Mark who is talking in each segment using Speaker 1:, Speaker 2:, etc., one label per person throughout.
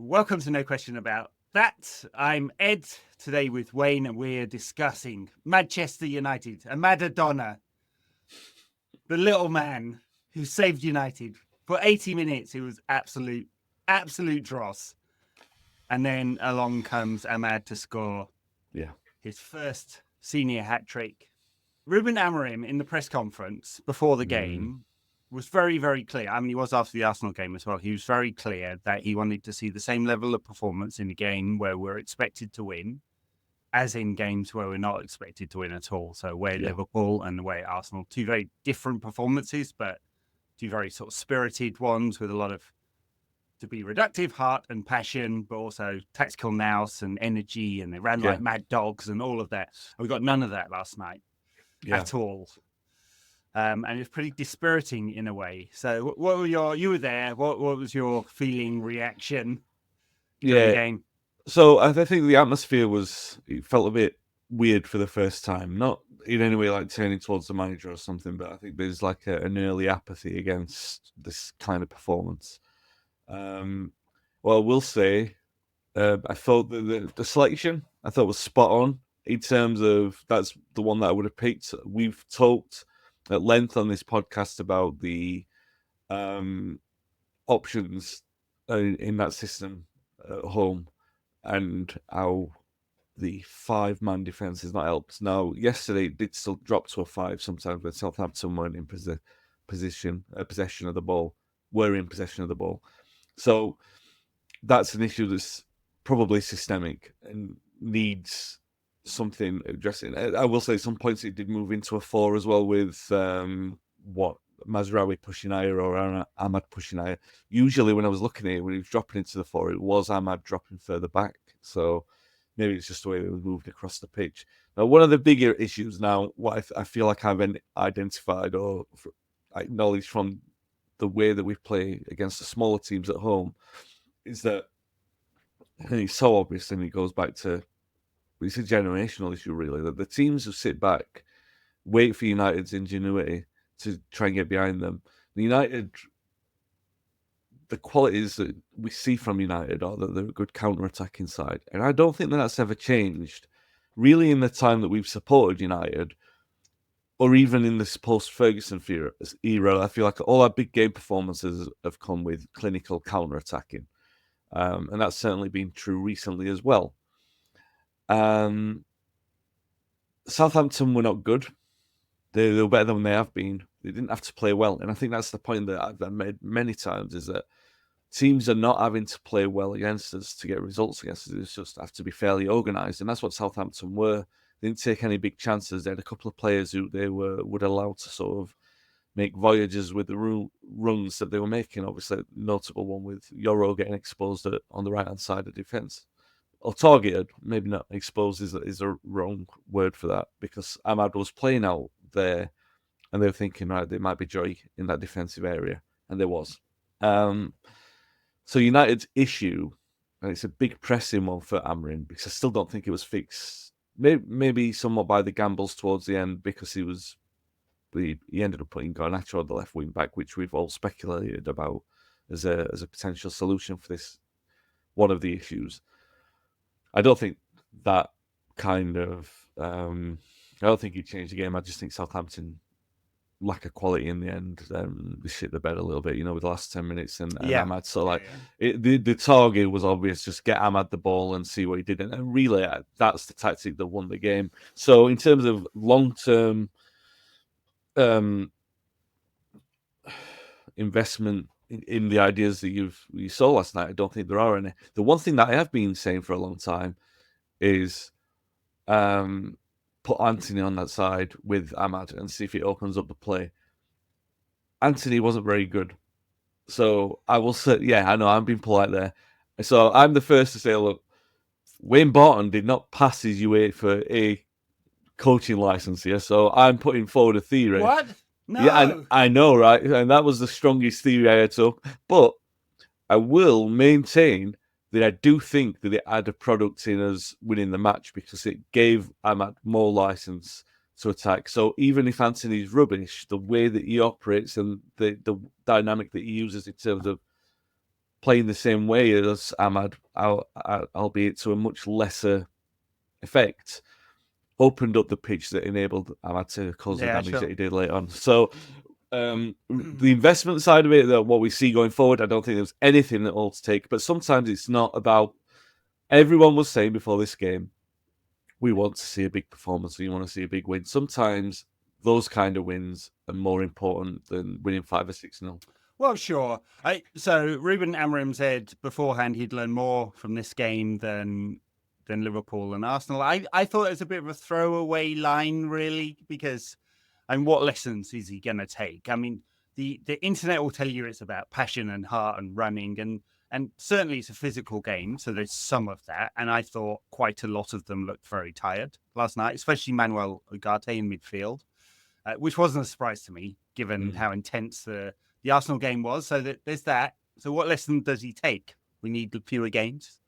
Speaker 1: welcome to No Question About That. I'm Ed, today with Wayne, and we're discussing Manchester United, Amadadona, the little man who saved United. For 80 minutes, it was absolute dross. And then along comes Amad to score his first senior hat-trick. Ruben Amorim, in the press conference before the game, was very, very clear. I mean, he was after the Arsenal game as well. He was very clear that he wanted to see the same level of performance in a game where we're expected to win as in games where we're not expected to win at all. So away Liverpool and away Arsenal, two very different performances, but two very sort of spirited ones with a lot of, to be reductive, heart and passion, but also tactical nous and energy, and they ran like mad dogs and all of that. And we got none of that last night at all. And it's pretty dispiriting in a way. So what were you were there, what was your feeling, reaction during the game?
Speaker 2: So I think the atmosphere it felt a bit weird for the first time. Not in any way like turning towards the manager or something, but I think there's like an early apathy against this kind of performance. Well, I will say, I thought the selection I thought was spot on in terms of that's the one that I would have picked. We've talked at length on this podcast about the options in that system at home and how the 5-man defence has not helped. Now, yesterday it did still drop to a 5 sometimes when Southampton weren't in possession of the ball. So that's an issue that's probably systemic and needs something addressing. I will say some points it did move into a 4 as well with Mazraoui pushing higher or Amad pushing higher. Usually when I was looking at it, when he was dropping into the 4, it was Amad dropping further back. So maybe it's just the way they moved across the pitch. Now, one of the bigger issues now, what I feel like I've identified or acknowledged from the way that we play against the smaller teams at home, is that, and it's so obvious, and it goes back to, it's a generational issue really, that the teams who sit back, wait for United's ingenuity to try and get behind them. The qualities that we see from United are that they're a good counter-attacking side. And I don't think that's ever changed, really, in the time that we've supported United, or even in this post-Ferguson era. I feel like all our big game performances have come with clinical counter-attacking. And that's certainly been true recently as well. Southampton were not good. They were better than they have been. They didn't have to play well. And I think that's the point that I've made many times, is that teams are not having to play well against us to get results against us. They just have to be fairly organised. And that's what Southampton were. They didn't take any big chances. They had a couple of players who they would allow to sort of make voyages with the runs that they were making. Obviously, a notable one with Oro getting exposed on the right-hand side of defence. Or targeted, maybe not exposed is a wrong word for that, because Amad was playing out there and they were thinking, right, there might be joy in that defensive area, and there was. So United's issue, and it's a big pressing one for Amorim, because I still don't think it was fixed. Maybe somewhat by the gambles towards the end, because he ended up putting Garnacho on the left wing back, which we've all speculated about as a potential solution for this, one of the issues. I don't think that kind of... I don't think he changed the game. I just think Southampton lack of quality in the end. They shit the bed a little bit, with the last 10 minutes. And Amad, so the target was obvious, just get Amad the ball and see what he did. And really, that's the tactic that won the game. So in terms of long-term investment in the ideas that you saw last night, I don't think there are any. The one thing that I have been saying for a long time is put Anthony on that side with Amad and see if it opens up the play. Anthony wasn't very good. So I will say, I know I'm being polite there. So I'm the first to say, look, Wayne Barton did not pass his UEFA coaching license here. So I'm putting forward a theory.
Speaker 1: What? No.
Speaker 2: Yeah, I know, right? And that was the strongest theory I ever took. But I will maintain that I do think that it had a product in us winning the match, because it gave Amad more license to attack. So even if Anthony's rubbish, the way that he operates and the dynamic that he uses in terms of playing the same way as Amad, albeit to a much lesser effect, opened up the pitch that enabled Amad to cause the damage that he did later on. So the investment side of it, what we see going forward, I don't think there's anything at all to take. But sometimes it's not about. Everyone was saying before this game, we want to see a big performance. We want to see a big win. Sometimes those kind of wins are more important than winning 5 or 6-0.
Speaker 1: Well, sure. So Ruben Amorim said beforehand he'd learn more from this game than Liverpool and Arsenal. I thought it was a bit of a throwaway line, really, because what lessons is he going to take? I mean, the internet will tell you it's about passion and heart and running, and certainly it's a physical game, so there's some of that. And I thought quite a lot of them looked very tired last night, especially Manuel Ugarte in midfield, which wasn't a surprise to me, given how intense the Arsenal game was. So there's that. So what lesson does he take? We need fewer games,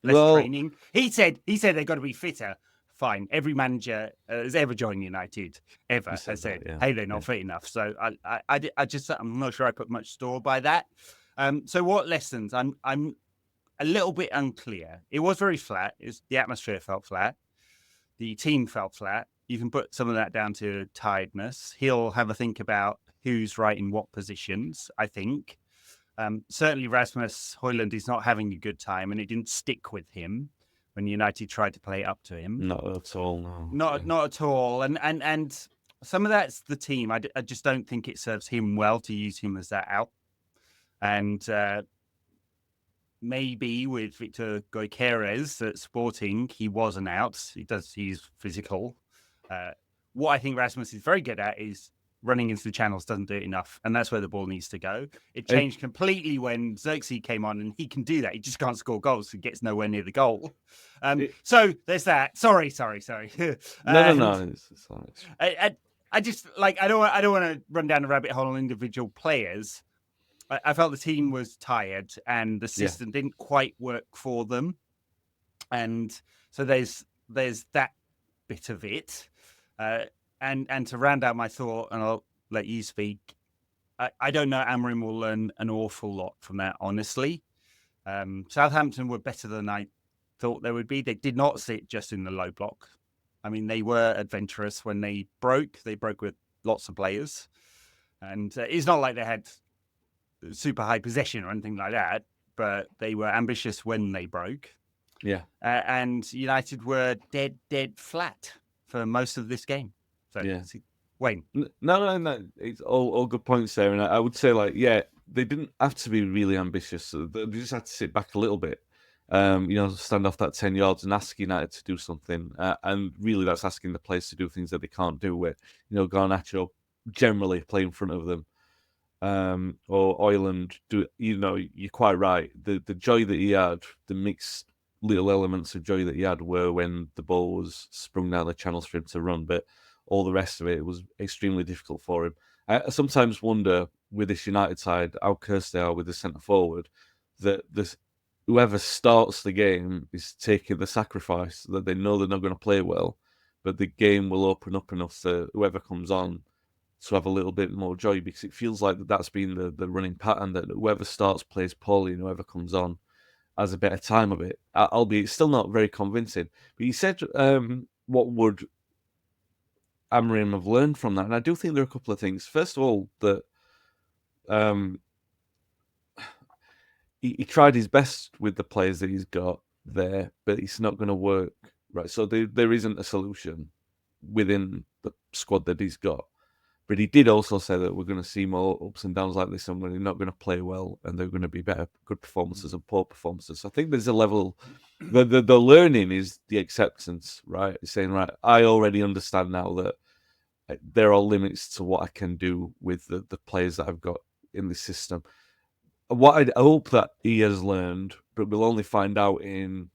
Speaker 1: less training. He said they've got to be fitter. Fine. Every manager has ever joined United has said, hey, they're not fit enough. So I'm not sure I put much store by that. So what lessons? I'm a little bit unclear. It was very flat. The atmosphere felt flat. The team felt flat. You can put some of that down to tiredness. He'll have a think about who's right in what positions, I think. Certainly Rasmus Højlund is not having a good time, and it didn't stick with him when United tried to play up to him.
Speaker 2: Not at all, no.
Speaker 1: Not at all. And some of that's the team. I just don't think it serves him well to use him as that out. And maybe with Victor Gyökeres at Sporting, he was an out. He's physical. What I think Rasmus is very good at is running into the channels, doesn't do it enough, and that's where the ball needs to go. It changed completely when Xerxes came on, and he can do that. He just can't score goals. He gets nowhere near the goal. So there's that. Sorry.
Speaker 2: No. It's all right.
Speaker 1: I just I don't want to run down a rabbit hole on individual players. I felt the team was tired, and the system didn't quite work for them, and so there's that bit of it. And to round out my thought, and I'll let you speak, I don't know Amorim will learn an awful lot from that, honestly. Southampton were better than I thought they would be. They did not sit just in the low block. I mean, they were adventurous when they broke. They broke with lots of players. And it's not like they had super high possession or anything like that, but they were ambitious when they broke.
Speaker 2: Yeah.
Speaker 1: And United were dead flat for most of this game. So, Wayne.
Speaker 2: No. It's all good points there. And I would say, they didn't have to be really ambitious. They just had to sit back a little bit, stand off that 10 yards and ask United to do something. And really, that's asking the players to do things that they can't do with, Garnacho generally play in front of them. Or Højlund, you're quite right. The joy that he had, the mixed little elements of joy that he had were when the ball was sprung down the channels for him to run, but all the rest of it was extremely difficult for him. I sometimes wonder with this United side how cursed they are with the centre forward, that whoever starts the game is taking the sacrifice that they know they're not going to play well, but the game will open up enough for whoever comes on to have a little bit more joy, because it feels like that's been the running pattern, that whoever starts plays poorly and whoever comes on has a better time of it, albeit still not very convincing. But you said, what would Amorim have learned from that? And I do think there are a couple of things. First of all, that he tried his best with the players that he's got there, but it's not going to work, right? So there isn't a solution within the squad that he's got. But he did also say that we're going to see more ups and downs like this, and we're not going to play well, and they're going to be good performances and poor performances. So I think there's a level, the learning is the acceptance, right? It's saying, right, I already understand now that there are limits to what I can do with the players that I've got in the system. What I hope that he has learned, but we'll only find out in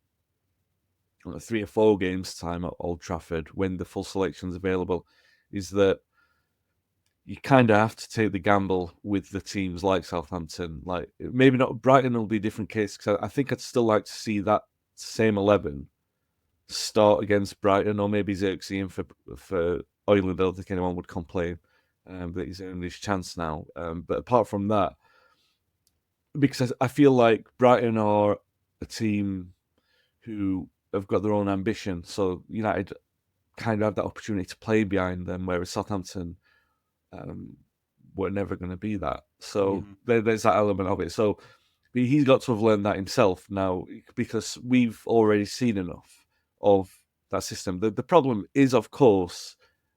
Speaker 2: 3 or 4 games' time at Old Trafford when the full selection's available, is that you kind of have to take the gamble with the teams like Southampton. Like, maybe not Brighton will be a different case, because I think I'd still like to see that same 11 start against Brighton, or maybe Xerxes in for Højlund. I don't think anyone would complain, but he's earned his chance now. But apart from that, because I feel like Brighton are a team who have got their own ambition. So United kind of have that opportunity to play behind them, whereas Southampton were never going to be that. So there's that element of it. So he's got to have learned that himself now, because we've already seen enough of that system. The problem is, of course,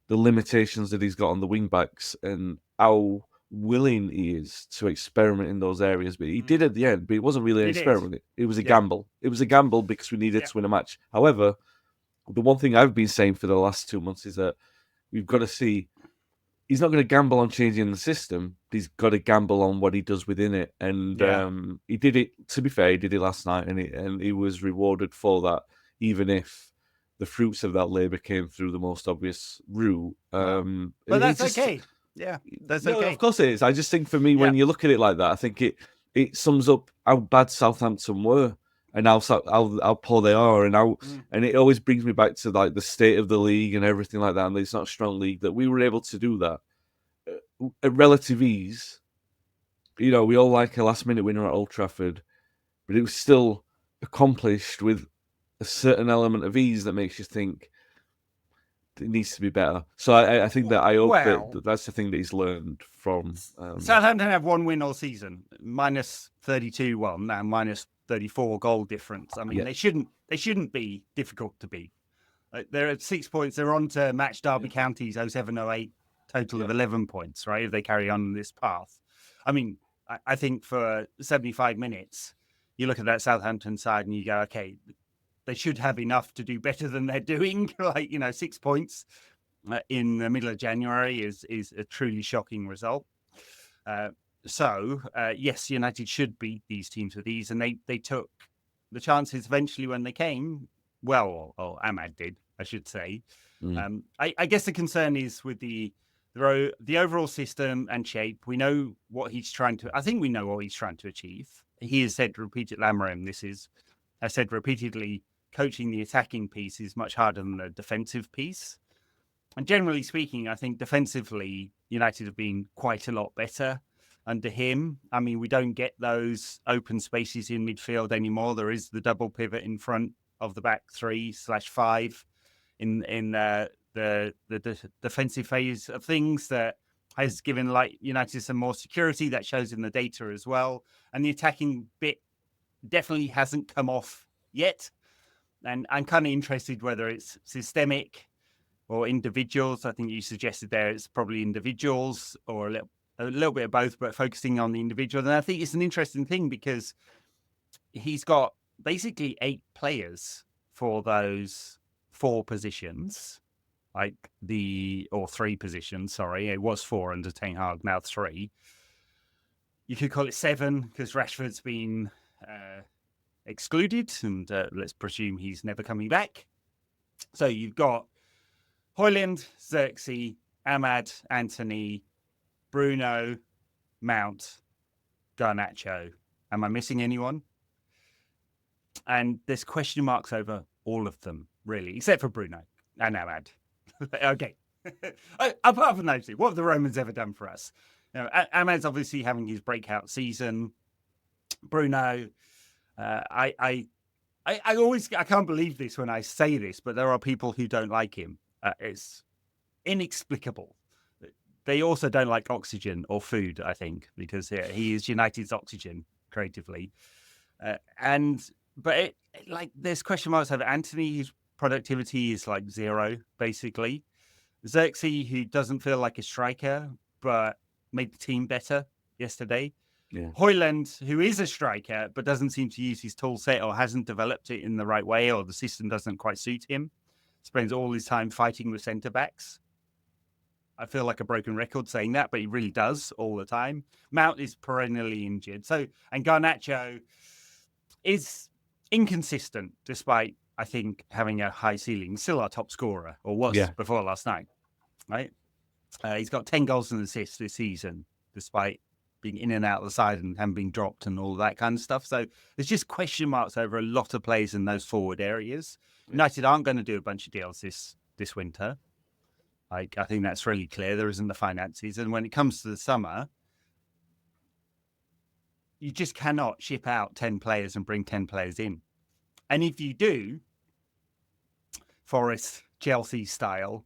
Speaker 2: the limitations that he's got on the wing backs and how willing he is to experiment in those areas. But he did at the end, but it wasn't really an experiment. It was a gamble. It was a gamble because we needed to win a match. However, the one thing I've been saying for the last 2 months is that we've got to see, he's not going to gamble on changing the system. He's got to gamble on what he does within it. And he did it, to be fair, he did it last night, and he was rewarded for that, even if the fruits of that labour came through the most obvious route.
Speaker 1: But that's okay. Yeah, that's okay.
Speaker 2: Of course it is. I just think for me, when you look at it like that, I think it sums up how bad Southampton were and how poor they are, and and it always brings me back to like the state of the league and everything like that. And it's not a strong league, that we were able to do that at relative ease. We all like a last minute winner at Old Trafford, but it was still accomplished with a certain element of ease that makes you think it needs to be better. So I think that I hope that's the thing that he's learned from.
Speaker 1: Southampton have one win all season, minus 32. Well, now minus 34 goal difference. I mean, they shouldn't be difficult to beat. They're at 6 points. They're on to match Derby County's 07-08 total of 11 points, right? If they carry on this path. I mean, I think for 75 minutes, you look at that Southampton side and you go, okay, they should have enough to do better than they're doing. 6 points in the middle of January is a truly shocking result. Yes, United should beat these teams with ease, and they took the chances eventually when they came. Well, or Amad did, I should say. I guess the concern is with the overall system and shape. We know what he's trying to. I think we know what he's trying to achieve. He has said repeatedly, Amorim, has said repeatedly, coaching the attacking piece is much harder than the defensive piece. And generally speaking, I think defensively, United have been quite a lot better under him. I mean, we don't get those open spaces in midfield anymore. There is the double pivot in front of the back 3/5 in the defensive phase of things that has given United some more security. That shows in the data as well. And the attacking bit definitely hasn't come off yet. And I'm kind of interested whether it's systemic or individuals. I think you suggested there it's probably individuals or a little bit of both, but focusing on the individual. And I think it's an interesting thing because he's got basically 8 players for those 4 positions, or 3 positions. Sorry, it was 4 under Ten Hag, now 3. You could call it 7 because Rashford's been excluded, and let's presume he's never coming back. So you've got Højlund, Xerxes, Amad, Anthony, Bruno, Mount, Garnacho. Am I missing anyone? And there's question marks over all of them, really, except for Bruno and Amad. Okay. Apart from those two, what have the Romans ever done for us? Amad's obviously having his breakout season. Bruno, I can't believe this when I say this, but there are people who don't like him. It's inexplicable. They also don't like oxygen or food, I think, because he is United's oxygen creatively. But there's question marks over Anthony, whose productivity is like 0, basically. Xerxes, who doesn't feel like a striker, but made the team better yesterday.
Speaker 2: Yeah.
Speaker 1: Højlund, who is a striker, but doesn't seem to use his tool set or hasn't developed it in the right way, or the system doesn't quite suit him. Spends all his time fighting with centre-backs. I feel like a broken record saying that, but he really does all the time. Mount is perennially injured. And Garnacho is inconsistent, despite, I think, having a high ceiling. Still our top scorer, or was before last night, right? He's got 10 goals and assists this season, despite being in and out of the side and having been dropped and all that kind of stuff. So there's just question marks over a lot of players in those forward areas. United aren't going to do a bunch of deals this winter. I think that's really clear. There isn't the finances. And when it comes to the summer, you just cannot ship out 10 players and bring 10 players in. And if you do, Forest, Chelsea style,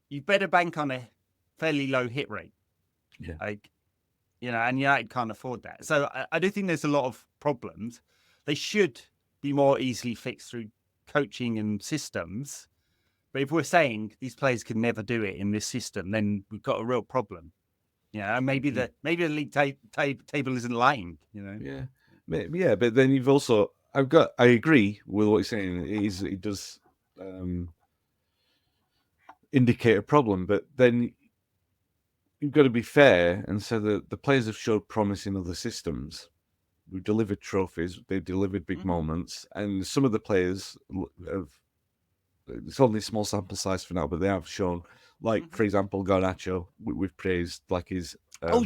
Speaker 1: you better bank on a fairly low hit rate.
Speaker 2: Yeah.
Speaker 1: Like, and United can't afford that. So I do think there's a lot of problems. They should be more easily fixed through coaching and systems. But if we're saying these players can never do it in this system, then we've got a real problem. Maybe the league table isn't lying.
Speaker 2: Yeah, but then you've also I agree with what you're saying. It does indicate a problem, but then you've got to be fair and say that the players have showed promise in other systems. We've delivered trophies, they've delivered big moments, and some of the players have. It's only a small sample size for now, but they have shown, like for example, Garnacho. We've praised like his.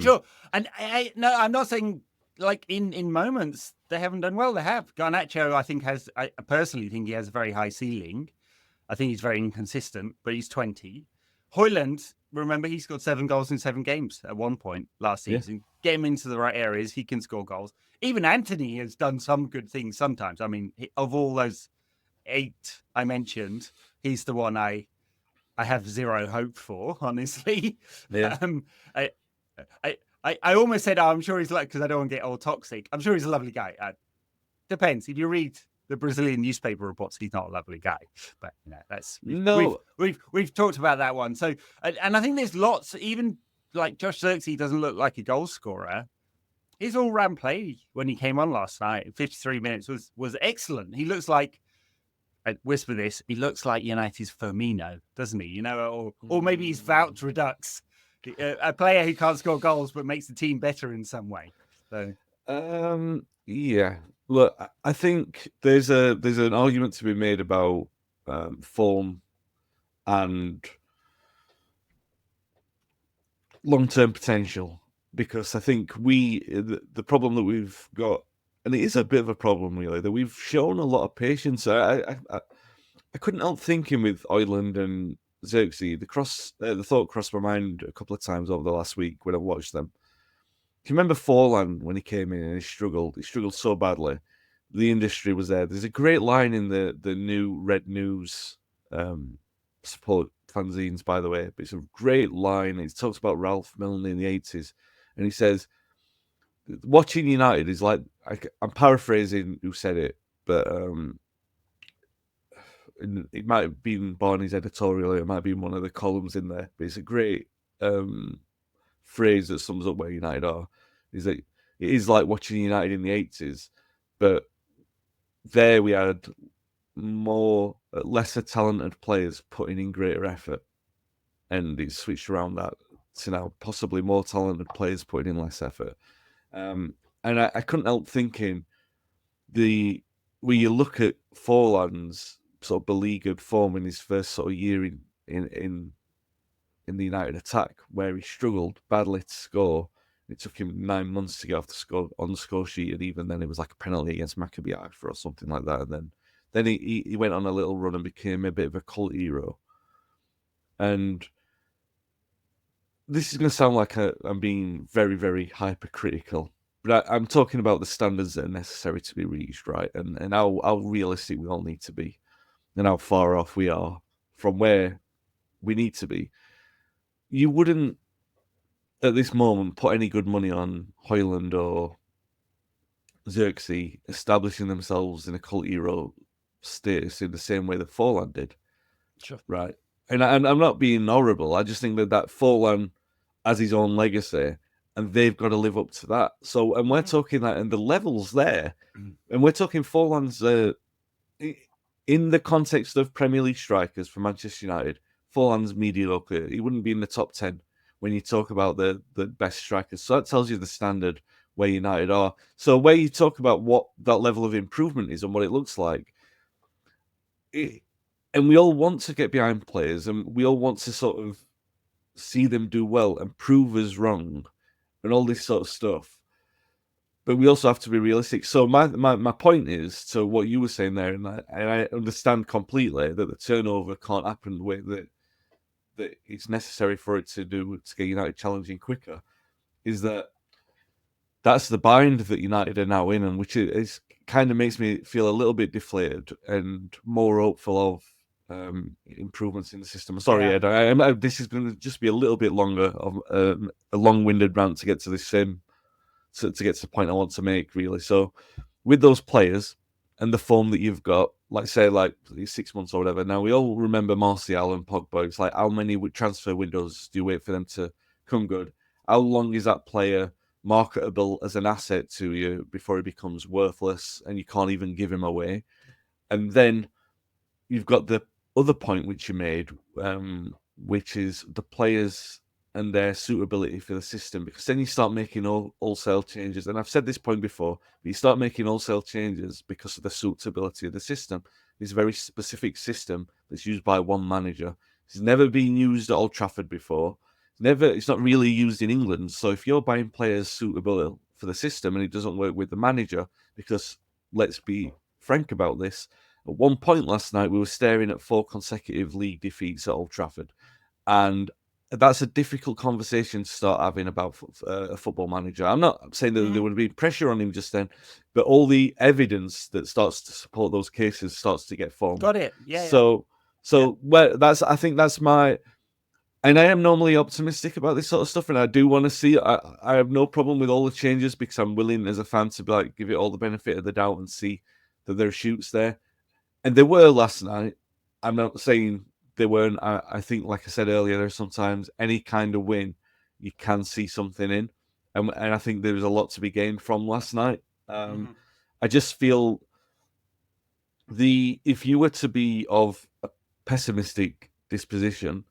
Speaker 1: Sure, and I'm not saying like in moments they haven't done well. They have. Garnacho, I personally think he has a very high ceiling. I think he's very inconsistent, but he's 20. Højlund, remember, he scored 7 goals in 7 games at one point last season. Yeah. Get him into the right areas, he can score goals. Even Anthony has done some good things sometimes. I mean, of all those 8 I mentioned, he's the one I have zero hope for, honestly.
Speaker 2: Yeah.
Speaker 1: I almost said, I'm sure he's like, because I don't want to get all toxic. I'm sure he's a lovely guy. Depends. If you read the Brazilian newspaper reports, he's not a lovely guy. But that's we've talked about that one. So, and I think there's lots. Even like Josh Zirkzee doesn't look like a goal scorer. His all-round play when he came on last night, 53 minutes, was excellent. He looks like, I whisper this, he looks like United's Firmino, doesn't he? Or maybe he's Wout Redux, a player who can't score goals but makes the team better in some way. So,
Speaker 2: yeah. Look, I think there's an argument to be made about form and long-term potential, because I think the problem that we've got, and it is a bit of a problem really, that we've shown a lot of patience. I couldn't help thinking with Højlund and Zirkzee, the thought crossed my mind a couple of times over the last week when I watched them. Do you remember Forlan when he came in and he struggled? He struggled so badly. The industry was there. There's a great line in the new Red News support fanzines, by the way. But it's a great line. It talks about Ralph Milne in the 80s. And he says, watching United is like, I'm paraphrasing who said it, but it might have been Barney's editorial. It might have been one of the columns in there. But it's a great phrase that sums up where United are. Is that it is like watching United in the 80s, but there we had lesser talented players putting in greater effort, and it's switched around that to now possibly more talented players putting in less effort. And I couldn't help thinking when you look at Forlan's sort of beleaguered form in his first sort of year in the United attack, where he struggled badly to score. It took him 9 months to get off on the score sheet, and even then it was like a penalty against Maccabi Haifa or something like that. And then he went on a little run and became a bit of a cult hero. And this is going to sound like I'm being very, very hypercritical, but I'm talking about the standards that are necessary to be reached, right? And how realistic we all need to be, and how far off we are from where we need to be. You wouldn't, at this moment, put any good money on Højlund or Zirkzee establishing themselves in a cult hero status in the same way that Forlan did.
Speaker 1: Sure.
Speaker 2: Right. And I'm not being horrible. I just think that Forlan has his own legacy, and they've got to live up to that. So, and we're talking that, and the levels there, and we're talking Forlan's in the context of Premier League strikers for Manchester United. Forlan's mediocre. He wouldn't be in the top 10 when you talk about the best strikers. So that tells you the standard where United are. So where you talk about what that level of improvement is and what it looks like, and we all want to get behind players, and we all want to sort of see them do well and prove us wrong and all this sort of stuff. But we also have to be realistic. So my point is to what you were saying there, and I understand completely that the turnover can't happen the way that it's necessary for it to get United challenging quicker, is that that's the bind that United are now in, and which is kind of makes me feel a little bit deflated and more hopeful of improvements in the system. Sorry, Ed. This is going to just be a little bit longer of a long-winded rant to get to this same to get to the point I want to make. Really, so with those players and the form that you've got, like say, like 6 months or whatever. Now we all remember Martial and Pogba. It's like, how many transfer windows do you wait for them to come good? How long is that player marketable as an asset to you before he becomes worthless and you can't even give him away? And then you've got the other point which you made, which is the players and their suitability for the system, because then you start making wholesale changes. And I've said this point before, but you start making wholesale changes because of the suitability of the system. It's a very specific system that's used by one manager. It's never been used at Old Trafford before. It's not really used in England. So if you're buying players suitable for the system and it doesn't work with the manager, because let's be frank about this, at one point last night we were staring at 4 consecutive league defeats at Old Trafford, and that's a difficult conversation to start having about a football manager. I'm not saying that there would be pressure on him just then, but all the evidence that starts to support those cases starts to get formed.
Speaker 1: Got it. Yeah.
Speaker 2: So well, I think that's my. And I am normally optimistic about this sort of stuff, and I do want to see. I have no problem with all the changes because I'm willing, as a fan, to like give it all the benefit of the doubt and see that there are shoots there. And there were last night. I'm not saying they weren't. I think, like I said earlier, there's sometimes any kind of win you can see something in, and I think there was a lot to be gained from last night. I just feel if you were to be of a pessimistic disposition,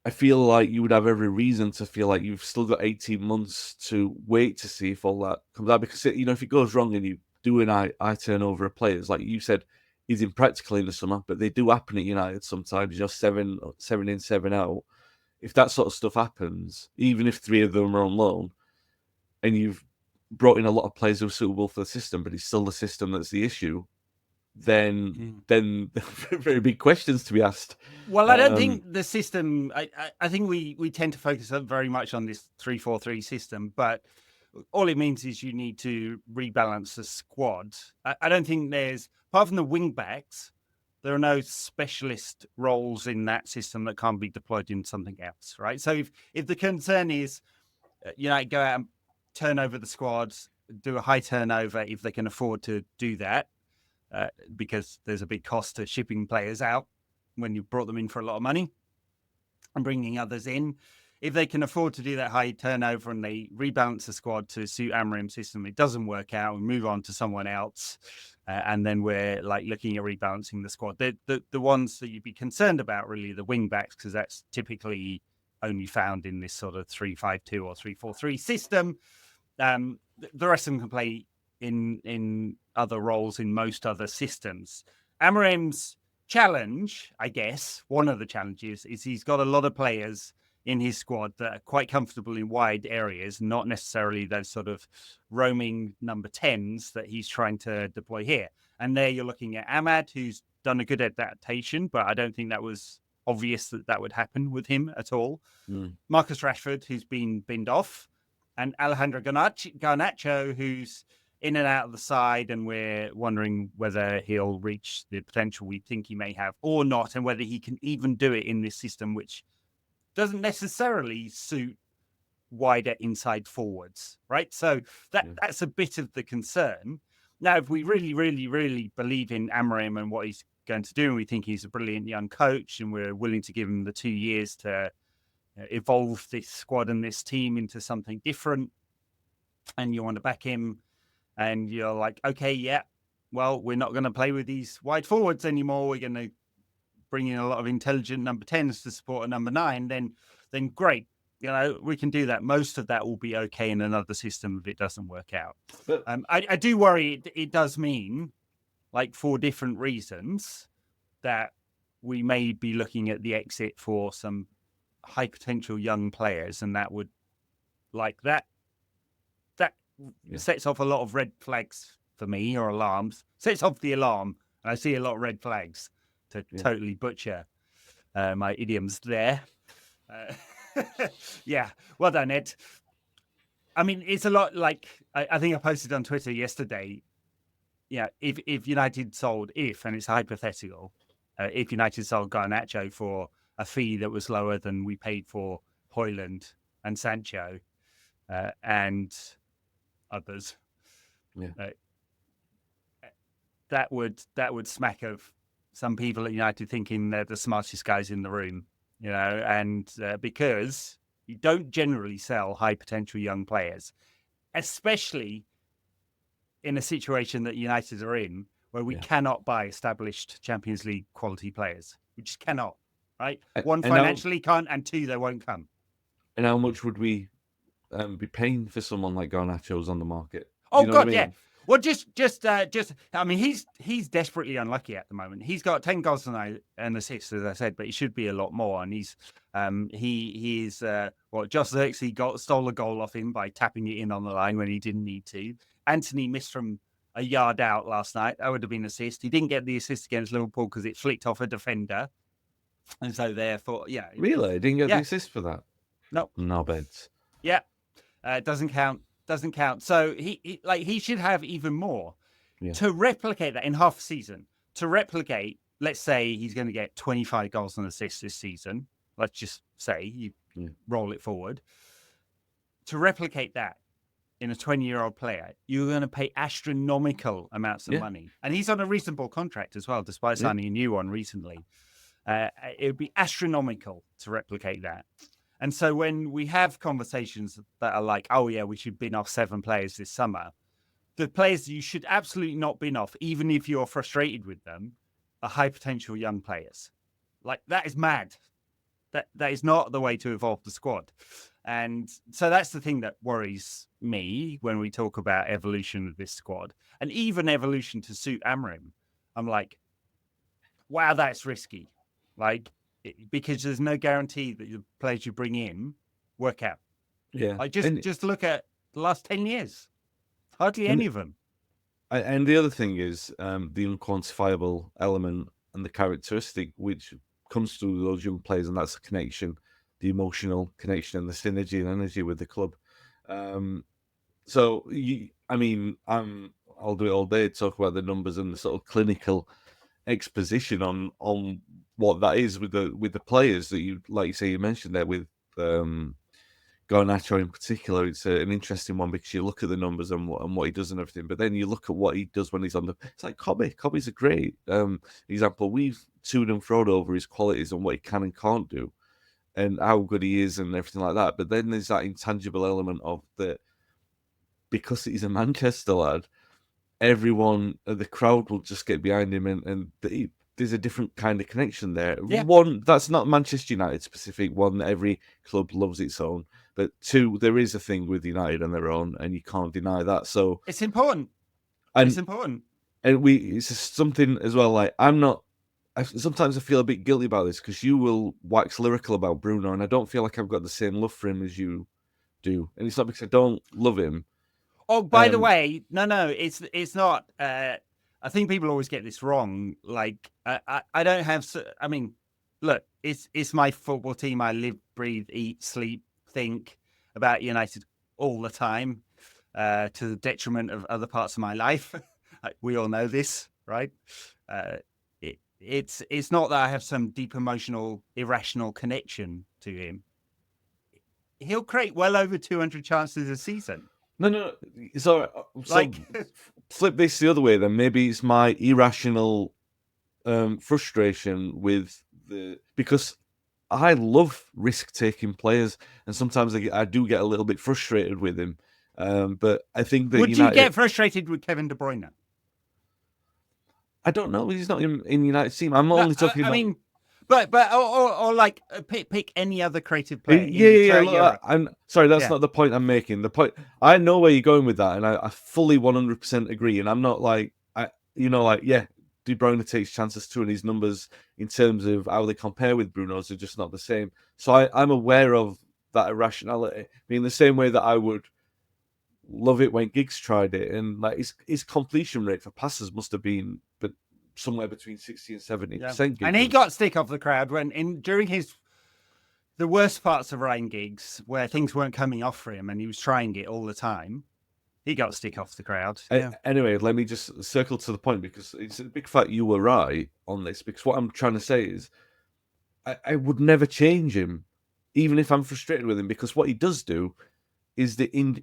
Speaker 2: I feel like you would have every reason to feel like you've still got 18 months to wait to see if all that comes out. Because, if it goes wrong and you do an eye turnover of players, like you said, is impractical in the summer, but they do happen at United sometimes, 7 in, 7 out. If that sort of stuff happens, even if 3 of them are on loan, and you've brought in a lot of players who are suitable for the system, but it's still the system that's the issue, then very big questions to be asked.
Speaker 1: Well, I don't think the system. I think we tend to focus very much on this 3-4-3 system, but all it means is you need to rebalance the squad. I don't think there's, apart from the wing backs, there are no specialist roles in that system that can't be deployed in something else, right? So if the concern is, go out and turn over the squads, do a high turnover if they can afford to do that. Because there's a big cost to shipping players out when you brought them in for a lot of money and bringing others in. If they can afford to do that high turnover and they rebalance the squad to suit Amorim's system, it doesn't work out, we move on to someone else, and then we're like looking at rebalancing the squad. The ones that you'd be concerned about really the wing backs, because that's typically only found in this sort of 3-5-2 or 3-4-3 system. The rest of them can play in other roles in most other systems. Amorim's challenge, I guess, one of the challenges is he's got a lot of players in his squad that are quite comfortable in wide areas, not necessarily those sort of roaming number 10s that he's trying to deploy here. And there you're looking at Amad, who's done a good adaptation, but I don't think that was obvious that would happen with him at all. Marcus Rashford, who's been binned off, and Alejandro Garnacho, who's in and out of the side, and we're wondering whether he'll reach the potential we think he may have or not, and whether he can even do it in this system, which doesn't necessarily suit wider inside forwards, right? So that's a bit of the concern. Now, if we really, really, really believe in Amorim and what he's going to do, and we think he's a brilliant young coach, and we're willing to give him the 2 years to evolve this squad and this team into something different, and you want to back him, and you're like, okay, yeah, well, we're not going to play with these wide forwards anymore. We're going to bring in a lot of intelligent number 10s to support a number 9. Then great. We can do that. Most of that will be okay in another system if it doesn't work out. But I do worry it does mean, like, for different reasons, that we may be looking at the exit for some high potential young players, and that would, like, that sets off a lot of red flags for me, or alarms. Sets off the alarm, and I see a lot of red flags to totally butcher my idioms there. Yeah, well done, Ed. I mean, it's a lot like I think I posted on Twitter yesterday. Yeah, if United sold, and it's hypothetical, if United sold Garnacho for a fee that was lower than we paid for Højlund and Sancho and others, that would smack of some people at United thinking they're the smartest guys in the room, and because you don't generally sell high potential young players, especially in a situation that United are in, where we cannot buy established Champions League quality players. We just cannot, right? One, financially can't, and two, they won't come.
Speaker 2: And how much would we be paying for someone like Garnacho's on the market?
Speaker 1: Oh, God, yeah. Well, just. I mean, he's desperately unlucky at the moment. He's got 10 goals and assists, as I said, but he should be a lot more. And he's Josh Zirkzee stole a goal off him by tapping it in on the line when he didn't need to. Anthony missed from a yard out last night. That would have been an assist. He didn't get the assist against Liverpool because it flicked off a defender, and so therefore,
Speaker 2: really didn't get the assist for that.
Speaker 1: No
Speaker 2: beds.
Speaker 1: Yeah, doesn't count. Doesn't count. So he should have even more to replicate that in half a season. To replicate, let's say he's going to get 25 goals and assists this season. Let's just say you roll it forward. To replicate that in a 20-year-old player, you're going to pay astronomical amounts of money. And he's on a reasonable contract as well, despite signing a new one recently. It would be astronomical to replicate that. And so when we have conversations that are like, oh, yeah, we should bin off 7 players this summer, the players you should absolutely not bin off, even if you're frustrated with them, are high potential young players. Like, that is mad. That is not the way to evolve the squad. And so that's the thing that worries me when we talk about evolution of this squad, and even evolution to suit Amorim. I'm like, wow, that's risky. Like, because there's no guarantee that the players you bring in work out.
Speaker 2: Yeah.
Speaker 1: Like just look at the last 10 years. Hardly any of them.
Speaker 2: And the other thing is the unquantifiable element and the characteristic which comes through those young players, and that's the connection, the emotional connection and the synergy and energy with the club. I'll do it all day to talk about the numbers and the sort of clinical exposition on what that is with the players that you, like you say, you mentioned there with Garnacho in particular. It's an interesting one because you look at the numbers and what he does and everything, but then you look at what he does when he's on the. It's like Cobby. Cobby's a great example. We've toed and froed over his qualities and what he can and can't do, and how good he is and everything like that. But then there's that intangible element of that, because he's a Manchester lad. Everyone, the crowd will just get behind him, and there's a different kind of connection there.
Speaker 1: Yeah.
Speaker 2: One, that's not Manchester United specific. One, every club loves its own. But two, there is a thing with United on their own, and you can't deny that. So
Speaker 1: it's important. It's important.
Speaker 2: And it's just something as well. Like, sometimes I feel a bit guilty about this because you will wax lyrical about Bruno, and I don't feel like I've got the same love for him as you do. And it's not because I don't love him.
Speaker 1: Oh, by the way, no, it's not. I think people always get this wrong. Like, I don't have. I mean, look, it's my football team. I live, breathe, eat, sleep, think about United all the time, to the detriment of other parts of my life. We all know this, right? It's not that I have some deep emotional, irrational connection to him. He'll create well over 200 chances a season.
Speaker 2: No. So flip this the other way then. Maybe it's my irrational frustration with because I love risk-taking players, and sometimes I do get a little bit frustrated with him. But I think that
Speaker 1: Would you get frustrated with Kevin De Bruyne?
Speaker 2: I don't know. He's not in United's team. I'm only talking about. I mean,
Speaker 1: but like pick any other creative player.
Speaker 2: Yeah. Look, I'm sorry, that's not the point I'm making. The point, I know where you're going with that, and I fully 100% agree. And I'm not like De Bruyne takes chances too, and his numbers in terms of how they compare with Bruno's are just not the same. So I'm aware of that irrationality, being the same way that I would love it when Giggs tried it, and like his completion rate for passes must have been somewhere between 60 and 70%.
Speaker 1: And he got stick off the crowd during his the worst parts of Ryan Giggs, where things weren't coming off for him and he was trying it all the time, he got stick off the crowd. Yeah.
Speaker 2: Anyway, let me just circle to the point, because it's a big fact you were right on this, because what I'm trying to say is I would never change him, even if I'm frustrated with him, because what he does do is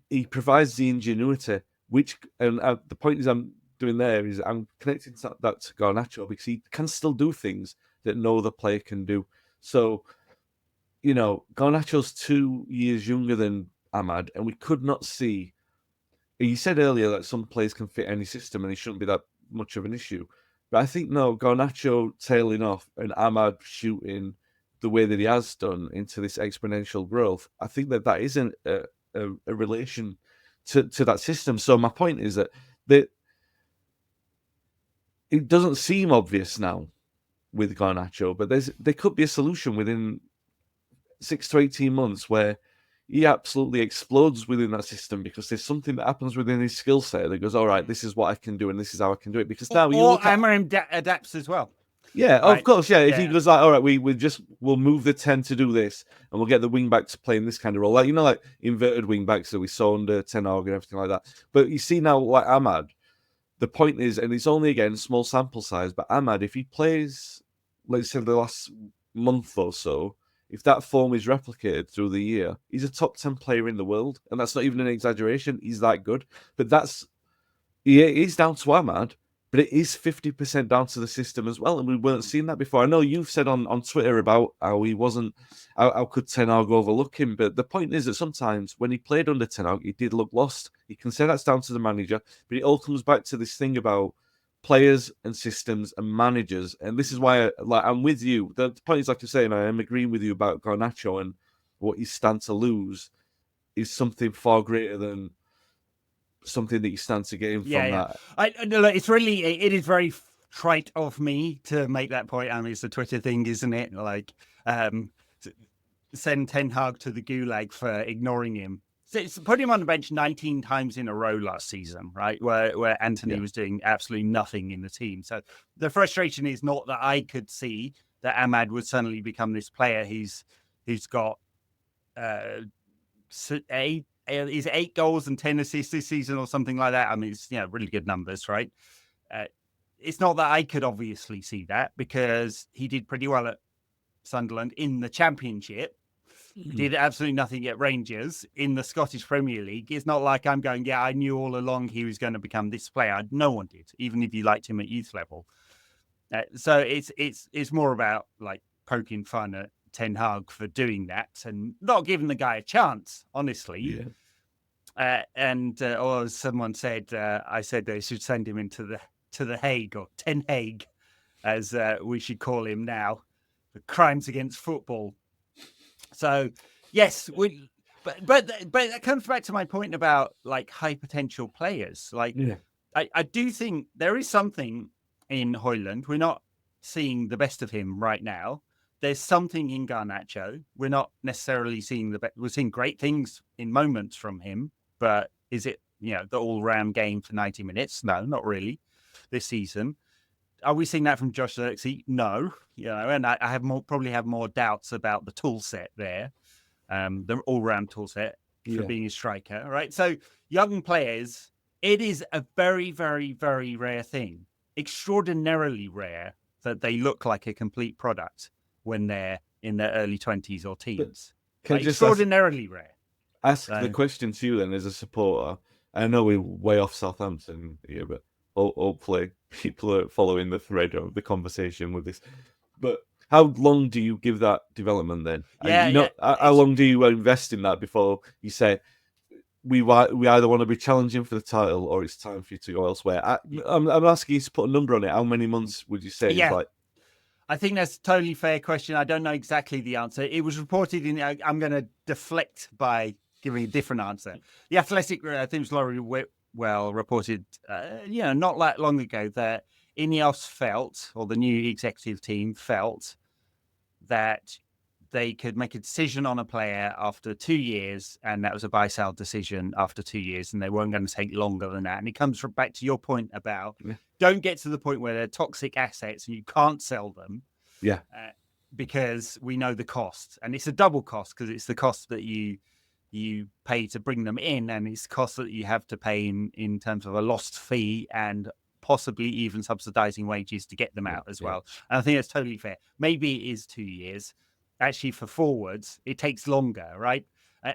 Speaker 2: he provides the ingenuity, and the point is I'm doing there is I'm connecting that to Garnacho, because he can still do things that no other player can do. So, Garnacho's 2 years younger than Amad, and we could not see. You said earlier that some players can fit any system and it shouldn't be that much of an issue. But I think, no, Garnacho tailing off and Amad shooting the way that he has done into this exponential growth, I think that isn't a relation to that system. So my point is that it doesn't seem obvious now with Garnacho, but there could be a solution within 6 to 18 months where he absolutely explodes within that system, because there's something that happens within his skill set that goes, all right, this is what I can do and this is how I can do it. Because now you look at
Speaker 1: Amorim adapts as well.
Speaker 2: Yeah,
Speaker 1: right?
Speaker 2: Of course, yeah. If he goes like, all right, we'll move the 10 to do this, and we'll get the wing back to play in this kind of role, like inverted wing backs that we saw under Ten Hag and everything like that. But you see now, like Amad, the point is, and it's only again small sample size, but Amad, if he plays, let's say the last month or so, if that form is replicated through the year, he's a top 10 player in the world, and that's not even an exaggeration. He's that good. But it is down to Amad, but it is 50% down to the system as well, and we weren't seeing that before. I know you've said on Twitter about how he wasn't, how could Ten Hag overlook him, but the point is that sometimes when he played under Ten Hag, he did look lost. You can say that's down to the manager, but it all comes back to this thing about players and systems and managers, and this is why I'm with you. The point is, like you're saying, I am agreeing with you about Garnacho, and what you stand to lose is something far greater than something that you stand to gain from that.
Speaker 1: It is very trite of me to make that point. I mean, it's a Twitter thing, isn't it? Like, send Ten Hag to the gulag for ignoring him. So it's put him on the bench 19 times in a row last season, right? Where Anthony was doing absolutely nothing in the team. So the frustration is not that I could see that Amad would suddenly become this player. He's got is 8 goals and 10 assists this season or something like that. I mean, it's really good numbers, right? It's not that I could obviously see that, because he did pretty well at Sunderland in the Championship. Did absolutely nothing at Rangers in the Scottish Premier League. It's not like I'm going, I knew all along he was going to become this player. No one did, even if you liked him at youth level. So it's more about like poking fun at Ten Hag for doing that and not giving the guy a chance, honestly. Yeah. Or as someone said, I said they should send him into the Hague, or Ten Hag, as we should call him now, for crimes against football. So yes, but that comes back to my point about like high potential players. Like, I do think there is something in Højlund. We're not seeing the best of him right now. There's something in Garnacho. We're not necessarily seeing the best. We're seeing great things in moments from him, but is it the all-round game for 90 minutes? No, not really this season. Are we seeing that from Josh Zirkzee? No, and I probably have more doubts about the tool set there, the all-round tool set for being a striker, right? So young players, it is a very, very, very rare thing, extraordinarily rare, that they look like a complete product when they're in their early 20s or teens. Extraordinarily rare.
Speaker 2: Ask the question to you then, as a supporter. I know we're way off Southampton here, but hopefully people are following the thread of the conversation with this. But how long do you give that development then? How long do you invest in that before you say, we either want to be challenging for the title or it's time for you to go elsewhere? I'm asking you to put a number on it. How many months would you say?
Speaker 1: Yeah. I think that's a totally fair question. I don't know exactly the answer. It was reported I'm going to deflect by giving a different answer. The Athletic, I think it was Laurie Whitwell, reported, not that long ago, that Ineos felt, or the new executive team felt, that they could make a decision on a player after 2 years, and that was a buy-sell decision after 2 years, and they weren't going to take longer than that. And it comes back to your point about don't get to the point where they're toxic assets and you can't sell them.
Speaker 2: Yeah.
Speaker 1: because we know the cost, and it's a double cost because it's the cost that you pay to bring them in, and it's cost that you have to pay in terms of a lost fee and possibly even subsidizing wages to get them out as well. And I think that's totally fair. Maybe it is 2 years. Actually, for forwards, it takes longer, right?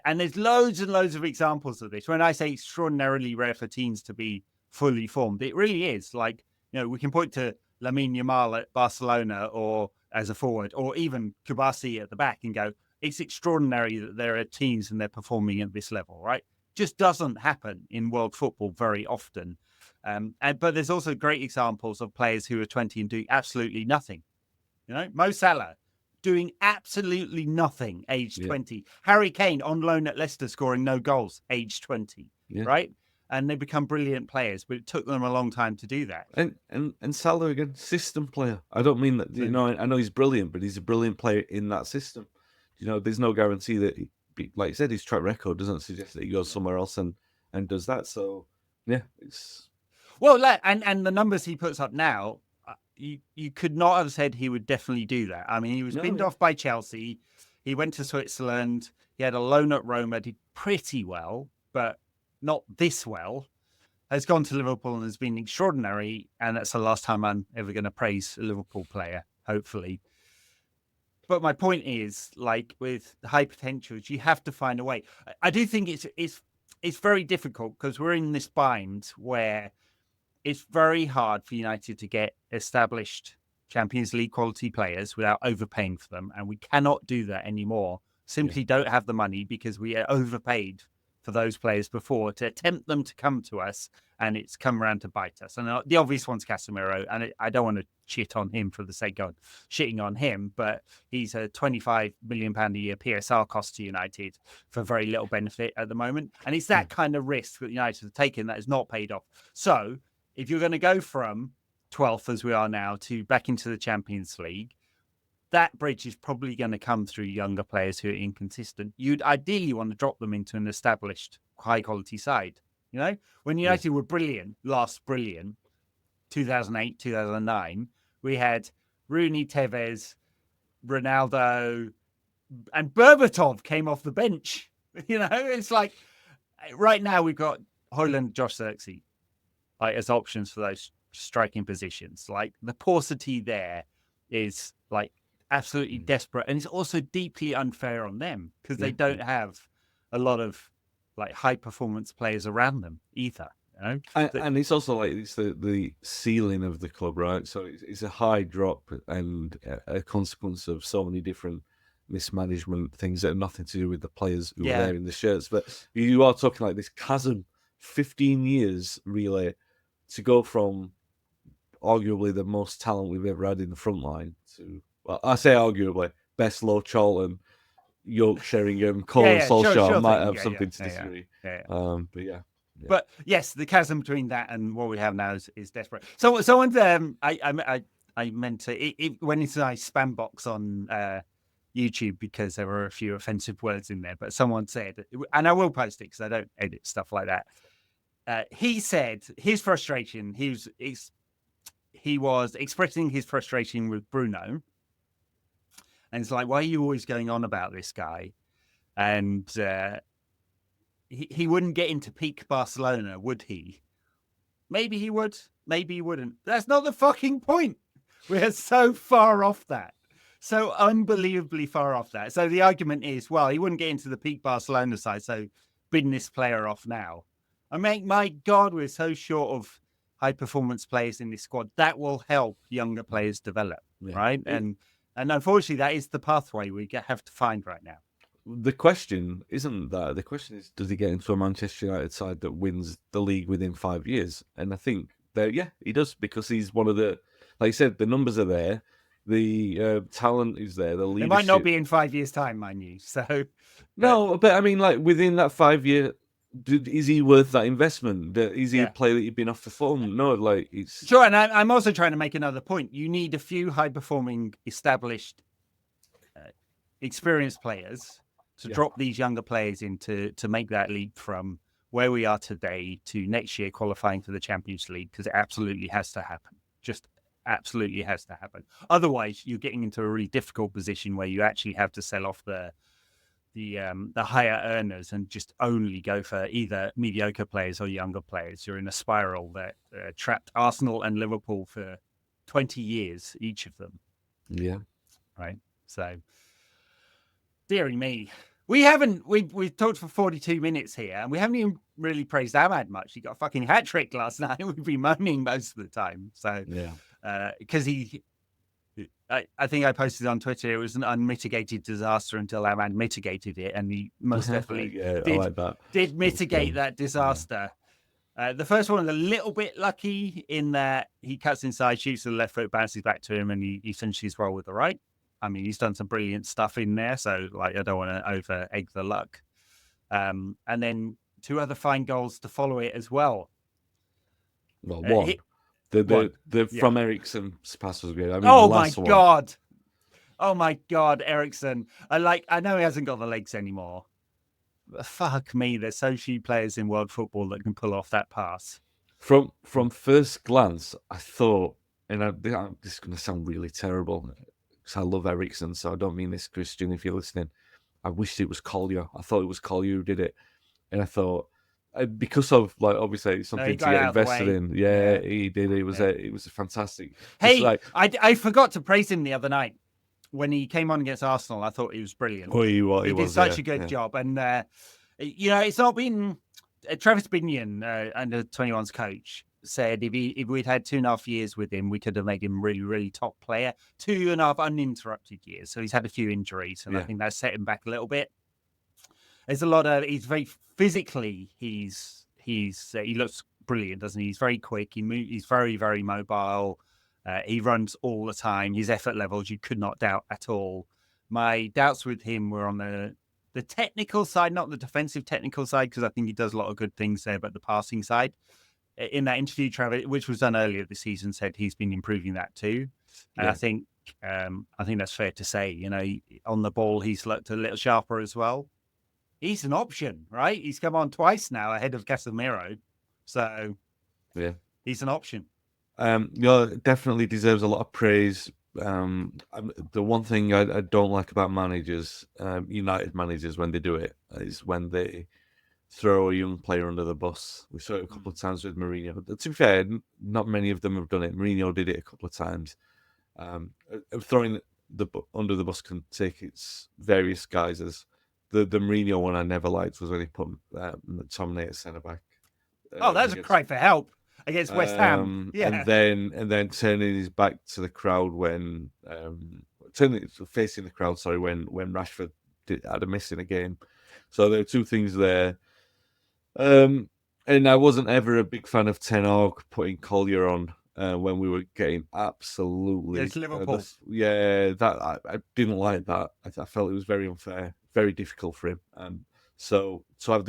Speaker 1: And there's loads and loads of examples of this. When I say extraordinarily rare for teams to be fully formed, it really is. Like, we can point to Lamine Yamal at Barcelona or as a forward, or even Kubasi at the back and go, it's extraordinary that there are teams and they're performing at this level, right? Just doesn't happen in world football very often. But there's also great examples of players who are 20 and doing absolutely nothing. Mo Salah doing absolutely nothing, age 20. Harry Kane on loan at Leicester scoring no goals, age 20, right? And they become brilliant players, but it took them a long time to do that.
Speaker 2: And Salah again, system player. I don't mean that. I know he's brilliant, but he's a brilliant player in that system. There's no guarantee that, like you said, his track record doesn't suggest that he goes somewhere else and does that. So it's
Speaker 1: and the numbers he puts up now, you could not have said he would definitely do that. I mean, he was binned off by Chelsea. He went to Switzerland. He had a loan at Roma, did pretty well, but not this well. Has gone to Liverpool and has been extraordinary. And that's the last time I'm ever going to praise a Liverpool player, hopefully. But my point is, like with high potentials, you have to find a way. I do think it's very difficult because we're in this bind where it's very hard for United to get established Champions League quality players without overpaying for them. And we cannot do that anymore. Simply don't have the money because we are overpaid for those players before to attempt them to come to us, and it's come around to bite us. And the obvious one's Casemiro, and I don't want to shit on him for the sake of shitting on him, but he's a £25 million a year PSR cost to United for very little benefit at the moment. And it's that kind of risk that United have taken that has not paid off. So if you're going to go from 12th as we are now to back into the Champions League, that bridge is probably going to come through younger players who are inconsistent. You'd ideally want to drop them into an established high-quality side. When United were brilliant, 2008, 2009, we had Rooney, Tevez, Ronaldo, and Berbatov came off the bench. It's like right now we've got Højlund, Josh Zirkzee, like as options for those striking positions. Like the paucity there is like absolutely desperate, and it's also deeply unfair on them because they don't have a lot of like high performance players around them either.
Speaker 2: And it's also like it's the ceiling of the club, right? So it's a high drop and a consequence of so many different mismanagement things that have nothing to do with the players who are there in the shirts. But you are talking like this chasm, 15 years relay to go from arguably the most talent we've ever had in the front line to, well, I say arguably, best Low Charlton, York Sheringham, Cole Solskjaer might have something to disagree. But
Speaker 1: But yes, the chasm between that and what we have now is desperate. So someone's I meant to it went into my spam box on YouTube because there were a few offensive words in there. But someone said, and I will post it because I don't edit stuff like that. He said his frustration. He was expressing his frustration with Bruno, and it's like, why are you always going on about this guy? And he wouldn't get into peak Barcelona, would he? Maybe he would, maybe he wouldn't. That's not the fucking point. We're so far off that. So unbelievably far off that. So the argument is, well, he wouldn't get into the peak Barcelona side, so bin this player off now. I mean, my God, we're so short of high performance players in this squad. That will help younger players develop, right? And unfortunately, that is the pathway we have to find right now.
Speaker 2: The question isn't that. The question is, does he get into a Manchester United side that wins the league within 5 years? And I think that, he does, because he's one of the, like you said, the numbers are there. The talent is there. The leadership.
Speaker 1: It might not be in 5 years' time, mind you. So
Speaker 2: no, but I mean, like within that 5 year, is he worth that investment? Is he a player that you've been off the form? No, like it's
Speaker 1: sure. And I'm also trying to make another point. You need a few high performing, established, experienced players to drop these younger players in to make that leap from where we are today to next year qualifying for the Champions League, because it absolutely has to happen. Just absolutely has to happen. Otherwise, you're getting into a really difficult position where you actually have to sell off the higher earners and just only go for either mediocre players or younger players. You're in a spiral that trapped Arsenal and Liverpool for 20 years, each of them.
Speaker 2: Yeah.
Speaker 1: Right. So, dearie me. We've talked for 42 minutes here, and we haven't even really praised Amad much. He got a fucking hat trick last night. We've been moaning most of the time. So, because I think I posted on Twitter, it was an unmitigated disaster until Amad mitigated it, and he most definitely
Speaker 2: I like that.
Speaker 1: did mitigate that disaster. The first one was a little bit lucky in that he cuts inside, shoots to the left foot, bounces back to him, and he finishes his roll with the right. I mean, he's done some brilliant stuff in there, so like I don't want to over egg the luck. And then 2 other fine goals to follow it as well.
Speaker 2: Well, one. The from Eriksen's pass was great. I mean,
Speaker 1: oh
Speaker 2: the last
Speaker 1: my
Speaker 2: one.
Speaker 1: God. Oh my God, Eriksen. I know he hasn't got the legs anymore. But fuck me, there's so few players in world football that can pull off that pass.
Speaker 2: From first glance, I thought, and this is going to sound really terrible, because I love Eriksen, so I don't mean this, Christian, if you're listening. I wished it was Collier. I thought it was Collier who did it. And I thought, because of, like, obviously, it's something to get invested in. Yeah, he did. It was a fantastic.
Speaker 1: Hey, I forgot to praise him the other night. When he came on against Arsenal, I thought he was brilliant.
Speaker 2: He did
Speaker 1: such a good job. And, it's not been... Travis Binion, under 21's coach, said if we'd had 2.5 years with him, we could have made him really, really top player. 2.5 uninterrupted years. So he's had a few injuries, and I think that set him back a little bit. There's a lot of... He's very... Physically, he looks brilliant, doesn't he? He's very quick. He's very, very mobile. He runs all the time. His effort levels, you could not doubt at all. My doubts with him were on the technical side, not the defensive technical side, because I think he does a lot of good things there, but the passing side. In that interview, Travis, which was done earlier this season, said he's been improving that too. And I think that's fair to say. On the ball, he's looked a little sharper as well. He's an option, right? He's come on twice now ahead of Casemiro. So, he's an option.
Speaker 2: Definitely deserves a lot of praise. The one thing I don't like about managers, United managers, when they do it, is when they throw a young player under the bus. We saw it a couple of times with Mourinho. To be fair, not many of them have done it. Mourinho did it a couple of times. Throwing under the bus can take its various guises. The Mourinho one I never liked was when he put McTominay at centre back.
Speaker 1: That's a cry for help against West Ham.
Speaker 2: And then turning his back to the crowd when facing the crowd. Sorry, when Rashford had a miss in a game. So there are 2 things there. And I wasn't ever a big fan of Ten Hag putting Collier on when we were getting absolutely.
Speaker 1: It's Liverpool.
Speaker 2: I didn't like that. I felt it was very unfair, very difficult for him. So to have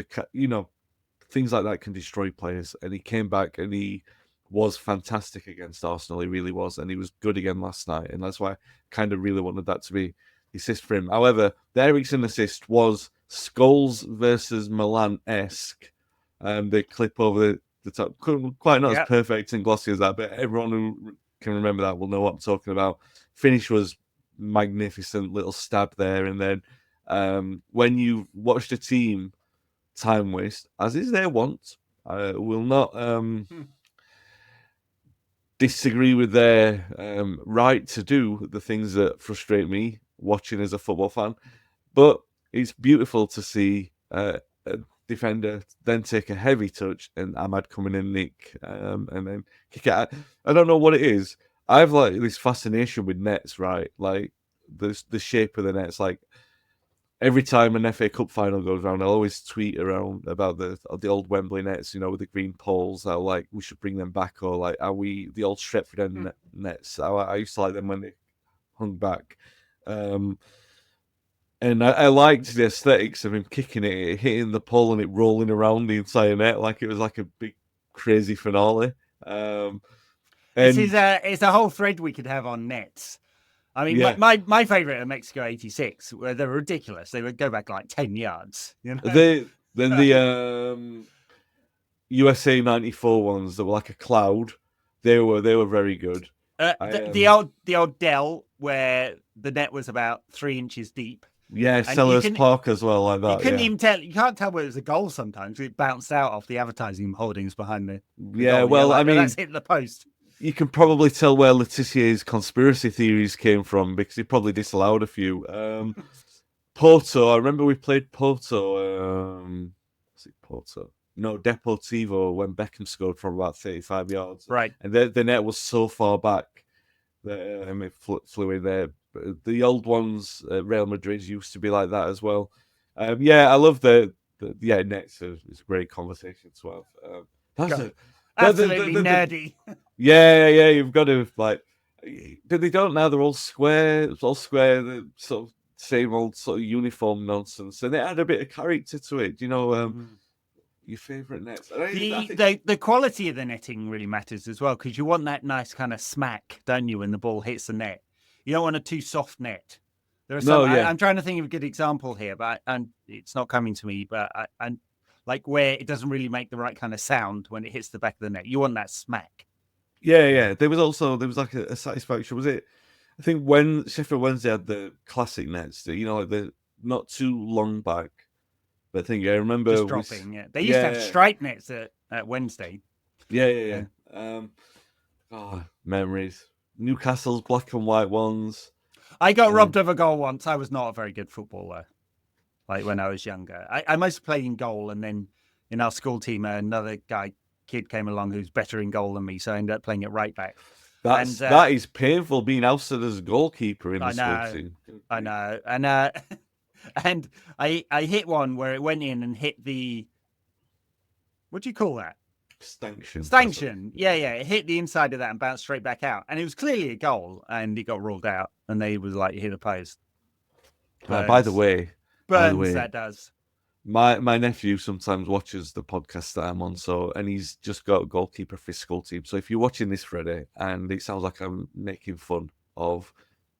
Speaker 2: things like that can destroy players. And he came back and he was fantastic against Arsenal. He really was. And he was good again last night. And that's why I kind of really wanted that to be the assist for him. However, the Eriksen assist was Scholes versus Milan-esque. The clip over the top. Quite not as perfect and glossy as that, but everyone who can remember that will know what I'm talking about. Finish was magnificent, little stab there. And then when you watch the team time waste, as is their want, I will not disagree with their right to do the things that frustrate me watching as a football fan. But it's beautiful to see a defender then take a heavy touch and Amad come in and nick and then kick it out. I don't know what it is. I have like this fascination with nets, right? Like the shape of the nets. Like every time an FA Cup final goes around, I'll always tweet around about the old Wembley nets, with the green poles. How like we should bring them back, or like are we the old Stretford End nets? I used to like them when they hung back. And I liked the aesthetics of him kicking it, hitting the pole, and it rolling around the entire net like it was like a big crazy finale.
Speaker 1: It's a whole thread we could have on nets. I mean, my favourite are Mexico '86, where they were ridiculous. They would go back like 10 yards.
Speaker 2: The USA '94 ones that were like a cloud, they were very good.
Speaker 1: The old dell where the net was about 3 inches deep.
Speaker 2: Yeah, Sellers Park as well, like that.
Speaker 1: You couldn't even tell. You can't tell whether it was a goal sometimes. It bounced out off the advertising holdings behind the
Speaker 2: yeah,
Speaker 1: goal.
Speaker 2: well,
Speaker 1: like,
Speaker 2: I mean,
Speaker 1: that's hit the post.
Speaker 2: You can probably tell where Letizier's conspiracy theories came from because he probably disallowed a few. Porto, I remember we played Porto. Was it Porto? No, Deportivo, when Beckham scored from about 35 yards.
Speaker 1: Right.
Speaker 2: And the net was so far back that it flew in there. But the old ones, Real Madrid, used to be like that as well. I love the nets. It's a great conversation to have.
Speaker 1: Absolutely nerdy.
Speaker 2: Yeah, you've got to, like, but they don't now. They're all square. It's all square. The sort of same old sort of uniform nonsense, and it had a bit of character to it. You know, your favourite nets.
Speaker 1: The quality of the netting really matters as well, because you want that nice kind of smack, don't you, when the ball hits the net? You don't want a too soft net. There are some. I'm trying to think of a good example here, but it's not coming to me. But like where it doesn't really make the right kind of sound when it hits the back of the net. You want that smack.
Speaker 2: Yeah. There was like a satisfaction. Was it? I think when Sheffield Wednesday had the classic nets, like the not too long back. But I think I remember
Speaker 1: just dropping. They used to have straight nets at Wednesday.
Speaker 2: Yeah. Memories. Newcastle's black and white ones.
Speaker 1: I got robbed of a goal once. I was not a very good footballer. Like when I was younger, I mostly played in goal, and then in our school team, another kid came along who's better in goal than me, so I ended up playing it right back.
Speaker 2: That is painful, being ousted as a goalkeeper in the school team.
Speaker 1: I know, and I hit one where it went in and hit the, what do you call that? Stanchion. Yeah. It hit the inside of that and bounced straight back out, and it was clearly a goal, and it got ruled out, and they was like, hit a post.
Speaker 2: By the way,
Speaker 1: that does.
Speaker 2: My nephew sometimes watches the podcast that I'm on, and he's just got a goalkeeper for his school team. So if you're watching this, Freddie, and it sounds like I'm making fun of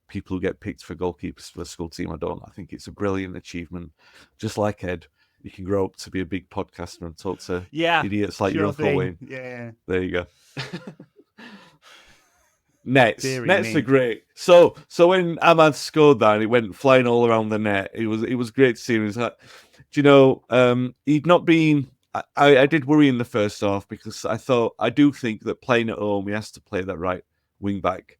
Speaker 2: people who get picked for goalkeepers for the school team, I think it's a brilliant achievement. Just like Ed, you can grow up to be a big podcaster and talk to idiots like your Uncle Wayne.
Speaker 1: Yeah.
Speaker 2: There you go. Nets are great. So when Amad scored that and it went flying all around the net, it was great to see him. It was like, he'd not been. I did worry in the first half because I do think that playing at home, he has to play that right wing back,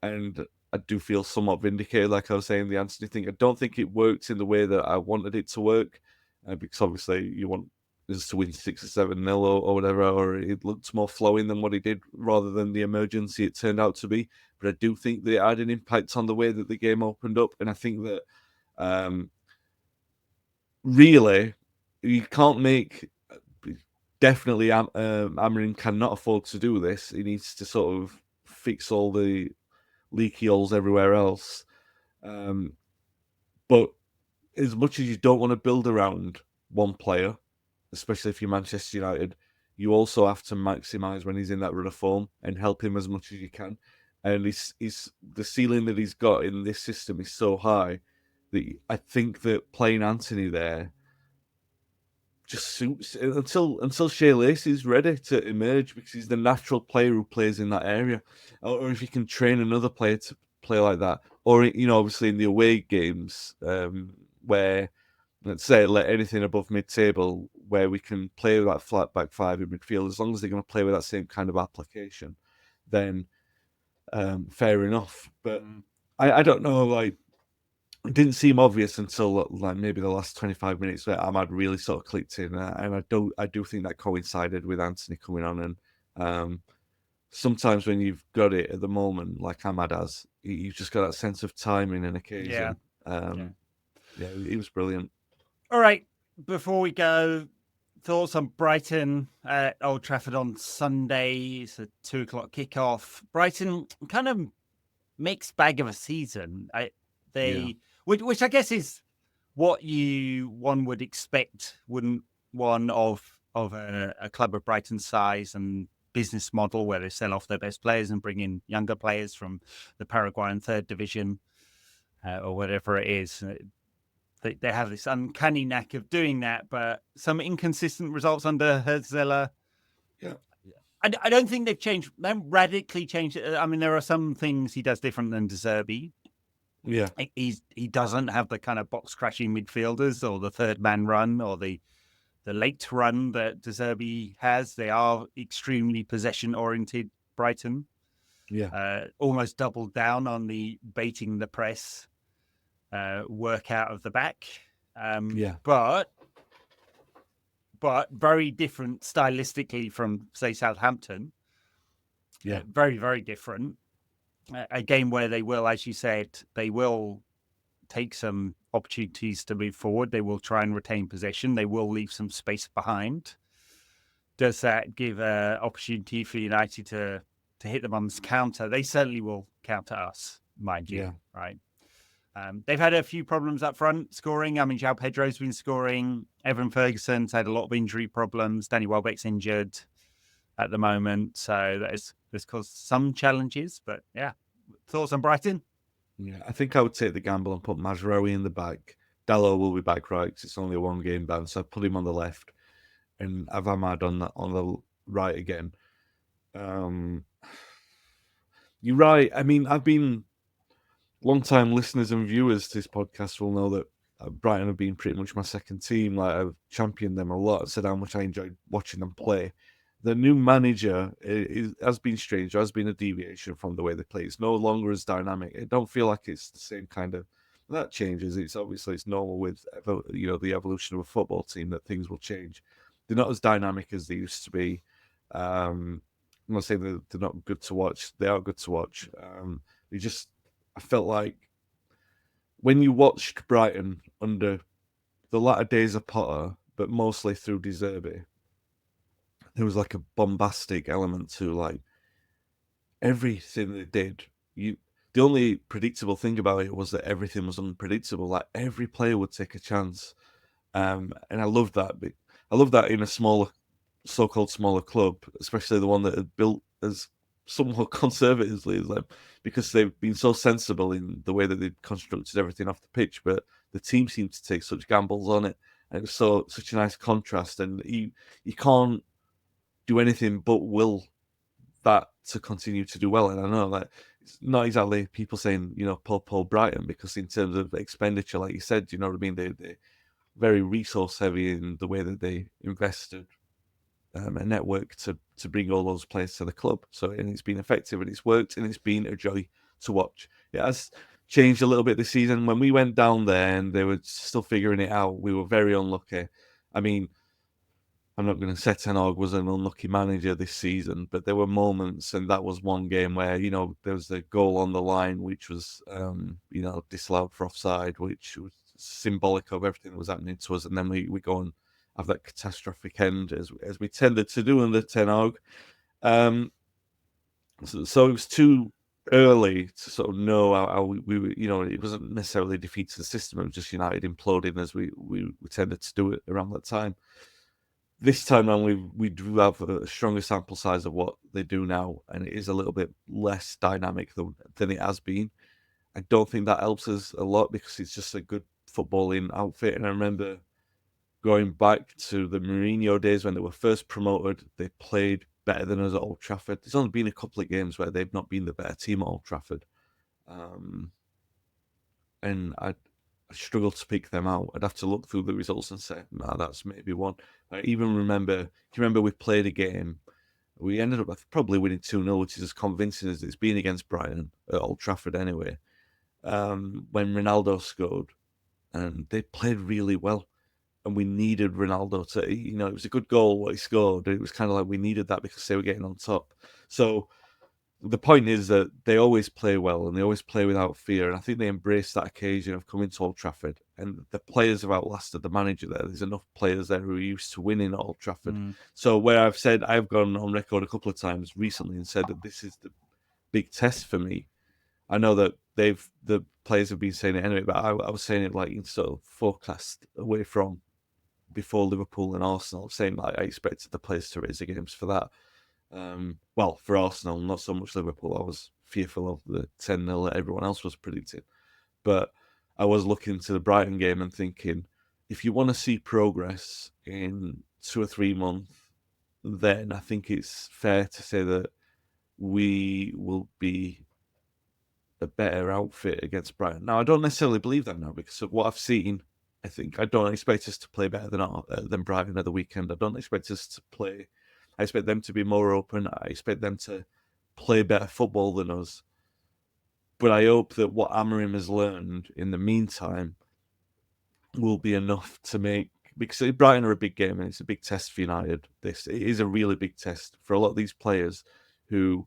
Speaker 2: and I do feel somewhat vindicated, like I was saying, the Anthony thing. I don't think it worked in the way that I wanted it to work, because obviously you want us to win 6 or 7-0 or whatever, or it looked more flowing than what he did rather than the emergency it turned out to be. But I do think that it had an impact on the way that the game opened up, and I think that really you can't make. Definitely, Amorim cannot afford to do this. He needs to sort of fix all the leaky holes everywhere else. But as much as you don't want to build around one player, especially if you're Manchester United, you also have to maximise when he's in that run of form and help him as much as you can. And he's the ceiling that he's got in this system is so high that I think that playing Anthony there just suits until Shea Lacey is ready to emerge, because he's the natural player who plays in that area. Or if you can train another player to play like that, or obviously in the away games where, let's say, let anything above mid-table, where we can play with that flat back five in midfield, as long as they're going to play with that same kind of application, then fair enough. But I don't know, like, it didn't seem obvious until like maybe the last 25 minutes where Amad really sort of clicked in, and I do think that coincided with Anthony coming on. And sometimes when you've got it at the moment, like Amad has, you've just got that sense of timing and occasion. It was brilliant.
Speaker 1: All right, before we go, thoughts on Brighton at Old Trafford on Sunday. It's a 2:00 kickoff. Brighton, kind of mixed bag of a season. Which I guess is what one would expect, wouldn't one, of a club of Brighton's size and business model, where they sell off their best players and bring in younger players from the Paraguayan third division or whatever it is. They have this uncanny knack of doing that, but some inconsistent results under Herzler.
Speaker 2: Yeah.
Speaker 1: I don't think they've changed. They haven't radically changed it. I mean, there are some things he does different than De Zerbi.
Speaker 2: Yeah.
Speaker 1: He doesn't have the kind of box crashing midfielders or the third man run or the late run that De Zerbi has. They are extremely possession oriented, Brighton.
Speaker 2: Yeah.
Speaker 1: Almost doubled down on the baiting the press work out of the back.
Speaker 2: Yeah.
Speaker 1: But very different stylistically from, say, Southampton.
Speaker 2: Yeah.
Speaker 1: Very, very different. A game where they will, as you said, they will take some opportunities to move forward. They will try and retain possession. They will leave some space behind. Does that give an opportunity for United to hit them on this counter? They certainly will counter us, mind you, right? They've had a few problems up front scoring. I mean, João Pedro's been scoring. Evan Ferguson's had a lot of injury problems. Danny Welbeck's injured at the moment. So that's caused some challenges. But yeah, thoughts on Brighton?
Speaker 2: Yeah, I think I would take the gamble and put Mazraoui in the back. Diallo will be back right because it's only a one-game ban, so I'd put him on the left and have Amad on the right again. You're right. I mean, I've been long-time listeners and viewers to this podcast will know that Brighton have been pretty much my second team. Like I've championed them a lot and said how much I enjoyed watching them play. The new manager has been strange. There has been a deviation from the way they play. It's no longer as dynamic. I don't feel like it's the same kind of. That changes. It's obviously it's normal with the evolution of a football team that things will change. They're not as dynamic as they used to be. I'm not saying that they're not good to watch. They are good to watch. I felt like when you watched Brighton under the latter days of Potter, but mostly through De Zerbi, there was like a bombastic element to like everything they did. The only predictable thing about it was that everything was unpredictable. Like every player would take a chance, and I loved that. I love that in a smaller, so-called smaller club, especially the one that had built as somewhat conservatively as them, because they've been so sensible in the way that they constructed everything off the pitch. But the team seemed to take such gambles on it, and it was such a nice contrast. And you can't do anything but will that to continue to do well. And I know that it's not exactly people saying, Paul Brighton, because in terms of expenditure, like you said, you know what I mean? They're very resource heavy in the way that they invested a network to bring all those players to the club. So, and it's been effective and it's worked and it's been a joy to watch. It has changed a little bit this season. When we went down there and they were still figuring it out, we were very unlucky. I mean, I'm not going to say Ten Hag was an unlucky manager this season, but there were moments, and that was one game where, there was a goal on the line, which was, disallowed for offside, which was symbolic of everything that was happening to us. And then we go and have that catastrophic end as we tended to do under Ten Hag. So it was too early to sort of know how we were, it wasn't necessarily defeat to the system. It was just United imploding as we tended to do it around that time. This time around, we do have a stronger sample size of what they do now, and it is a little bit less dynamic than it has been. I don't think that helps us a lot because it's just a good footballing outfit. And I remember going back to the Mourinho days when they were first promoted, they played better than us at Old Trafford. There's only been a couple of games where they've not been the better team at Old Trafford. And I struggle to pick them out. I'd have to look through the results and say, nah, that's maybe one. I even remember, we played a game, we ended up probably winning 2-0, which is as convincing as it's been against Brighton at Old Trafford anyway, when Ronaldo scored, and they played really well. And we needed Ronaldo to, it was a good goal what he scored. It was kind of like we needed that because they were getting on top. So the point is that they always play well and they always play without fear. And I think they embrace that occasion of coming to Old Trafford. And the players have outlasted the manager there. There's enough players there who are used to winning at Old Trafford. So where I've gone on record a couple of times recently and said that this is the big test for me. I know that the players have been saying it anyway, but I was saying it like in sort of forecast away from before Liverpool and Arsenal, saying like I expected the players to raise the games for that. Well, for Arsenal, not so much Liverpool. I was fearful of the 10-0 that everyone else was predicting. But I was looking to the Brighton game and thinking, if you want to see progress in 2 or 3 months, then I think it's fair to say that we will be a better outfit against Brighton. Now, I don't necessarily believe that now because of what I've seen. I don't expect us to play better than Brighton at the weekend. I don't expect us to play. I expect them to be more open. I expect them to play better football than us. But I hope that what Amorim has learned in the meantime will be enough to make, because Brighton are a big game and it's a big test for United. It is a really big test for a lot of these players who,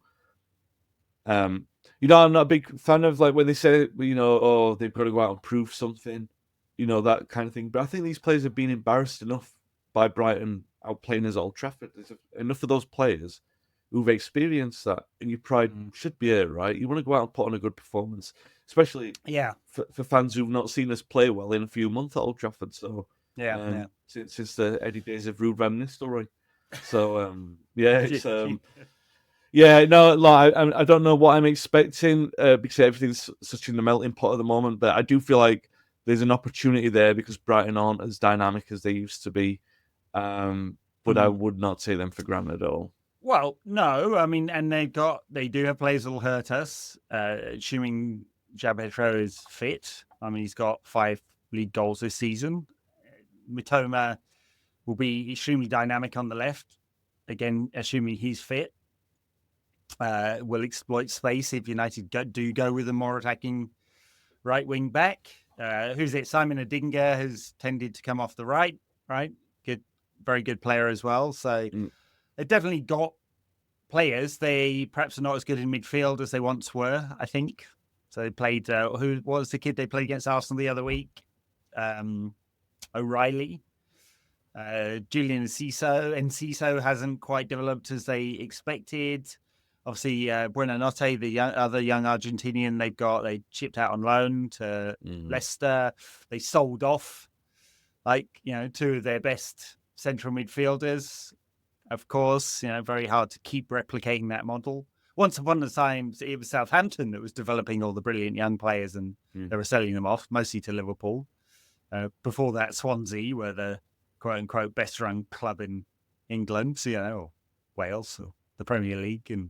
Speaker 2: I'm not a big fan of like when they say, oh, they've got to go out and prove something, that kind of thing. But I think these players have been embarrassed enough by Brighton outplaying us at Old Trafford. There's enough of those players who've experienced that, and your pride should be there, right? You want to go out and put on a good performance, especially for fans who've not seen us play well in a few months at Old Trafford. So since the Eddie days of Ruben Van Nistelrooy. So it's I don't know what I'm expecting because everything's such in the melting pot at the moment. But I do feel like there's an opportunity there because Brighton aren't as dynamic as they used to be. But I would not take them for granted at all.
Speaker 1: Well, no, I mean, and they do have players that'll hurt us, assuming Jabetro is fit. I mean, he's got 5 league goals this season. Mitoma will be extremely dynamic on the left. Again, assuming he's fit. Will exploit space if United do go with a more attacking right wing back. Who's it? Simon Adingra has tended to come off the right? Good, very good player as well. So they've definitely got players. They perhaps are not as good in midfield as they once were, I think. So they played, who was the kid they played against Arsenal the other week? O'Reilly. Julian Enciso hasn't quite developed as they expected. Obviously, Buonanotte, the other young Argentinian they shipped out on loan to Leicester. They sold off, 2 of their best central midfielders. Of course, very hard to keep replicating that model. Once upon a time, it was Southampton that was developing all the brilliant young players, and they were selling them off, mostly to Liverpool. Before that, Swansea were the quote-unquote best-run club in England, or Wales, or the Premier League, and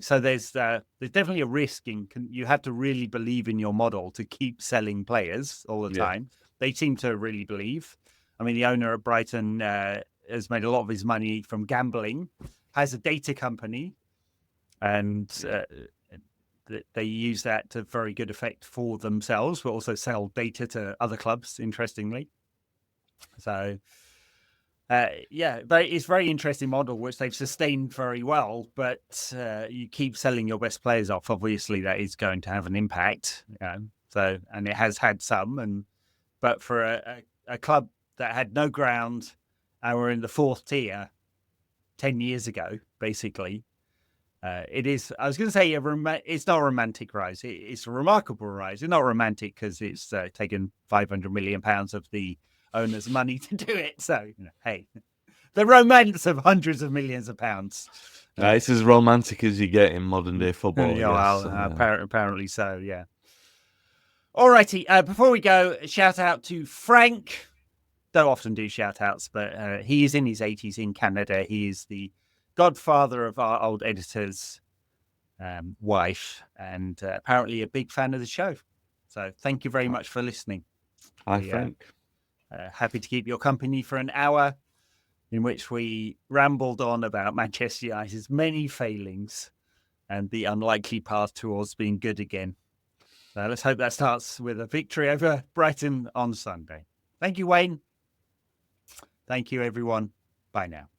Speaker 1: so there's definitely a risk you have to really believe in your model to keep selling players all the time. They seem to really believe. I mean, the owner of Brighton has made a lot of his money from gambling, has a data company, and they use that to very good effect for themselves, but also sell data to other clubs, interestingly. So but it's a very interesting model, which they've sustained very well. But you keep selling your best players off. Obviously, that is going to have an impact. So, and it has had some. But for a club that had no ground and were in the 4th tier 10 years ago, basically, it is. I was going to say it's not a romantic rise. It's a remarkable rise. It's not romantic because it's taken £500 million of the owner's money to do it. So, hey, the romance of hundreds of millions of pounds.
Speaker 2: It's as romantic as you get in modern day football.
Speaker 1: Apparently so, yeah. All righty. Before we go, shout out to Frank. Don't often do shout outs, but he is in his 80s in Canada. He is the godfather of our old editor's wife, and apparently a big fan of the show. So thank you very much for listening.
Speaker 2: Hi, Frank.
Speaker 1: Happy to keep your company for an hour in which we rambled on about Manchester United's many failings and the unlikely path towards being good again. So let's hope that starts with a victory over Brighton on Sunday. Thank you, Wayne. Thank you, everyone. Bye now.